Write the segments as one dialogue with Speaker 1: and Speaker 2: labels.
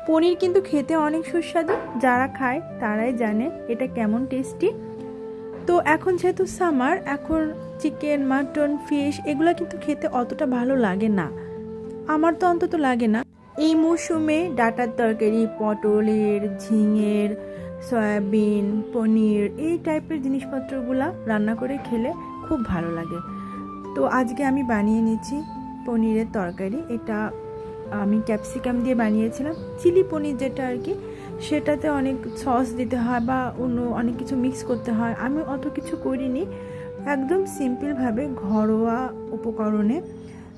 Speaker 1: পনির কিন্তু খেতে অনেক সুস্বাদু, যারা খায় তারাই জানে এটা কেমন টেস্টি। তো এখন যেহেতু সামার, এখন চিকেন, মাটন, ফিশ এগুলো কিন্তু খেতে অতটা ভালো লাগে না, আমার তো অন্তত লাগে না। এই মৌসুমে ডাঁটার তরকারি, পটলের, ঝিঙের, সয়াবিন, পনির এই টাইপের জিনিসপত্রগুলা রান্না করে খেলে খুব ভালো লাগে। তো আজকে আমি বানিয়ে নিচ্ছি পনিরের তরকারি। এটা আমি ক্যাপসিকাম দিয়ে বানিয়েছিলাম, চিলি পনির যেটা আর কি। সেটাতে অনেক সস দিতে হয় বা অন্য অনেক কিছু মিক্স করতে হয়, আমি অত কিছু করিনি। একদম সিম্পলভাবে ঘরোয়া উপকরণে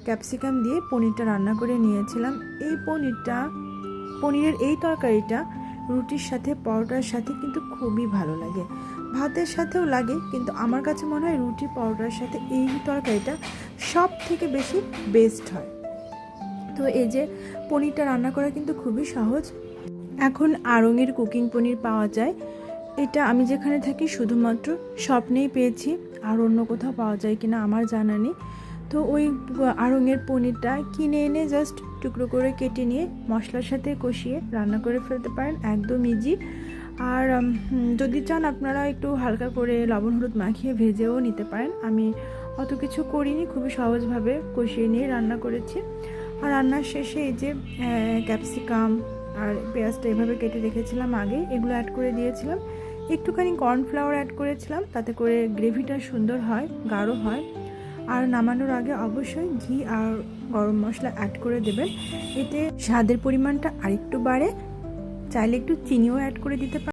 Speaker 1: ক্যাপসিকাম দিয়ে পনিরটা রান্না করে নিয়েছিলাম। এই পনিরের এই তরকারিটা রুটির সাথে, পরোটার সাথে কিন্তু খুবই ভালো লাগে, ভাতের সাথেও লাগে, কিন্তু আমার কাছে মনে হয় রুটি পরোটার সাথে এই তরকারিটা সব থেকে বেশি বেস্ট হয়। তো এই যে পনিরটা রান্না করা কিন্তু খুবই সহজ। এখন আড়ংয়ের কুকিং পনির পাওয়া যায়, এটা আমি যেখানে থাকি শুধুমাত্র স্বপ্নেই পেয়েছি, আর অন্য কোথাও পাওয়া যায় কিনা আমার জানা নেই। তো ওই আড়ংয়ের পনিরটা কিনে এনে জাস্ট টুকরো করে কেটে নিয়ে মশলার সাথে কষিয়ে রান্না করে ফেলতে পারেন, একদম ইজি। আর যদি চান আপনারা একটু হালকা করে লবণ হলুদ মাখিয়ে ভেজেও নিতে পারেন। আমি অত কিছু করিনি, খুবই সহজভাবে কষিয়ে নিয়ে রান্না করেছি। আর রান্নার শেষে এই যে ক্যাপসিকাম আর পেঁয়াজটা এভাবে কেটে রেখেছিলাম আগে, এগুলো অ্যাড করে দিয়েছিলাম। একটুখানি কর্নফ্লাওয়ার অ্যাড করেছিলাম, তাতে করে গ্রেভিটা সুন্দর হয়, গাঢ় হয়। আর নামানোর আগে অবশ্যই ঘি আর গরম মশলা অ্যাড করে দেবেন, এতে স্বাদের পরিমাণটা আরেকটু বাড়ে। চাইলে একটু চিনিও অ্যাড করে দিতে পারেন।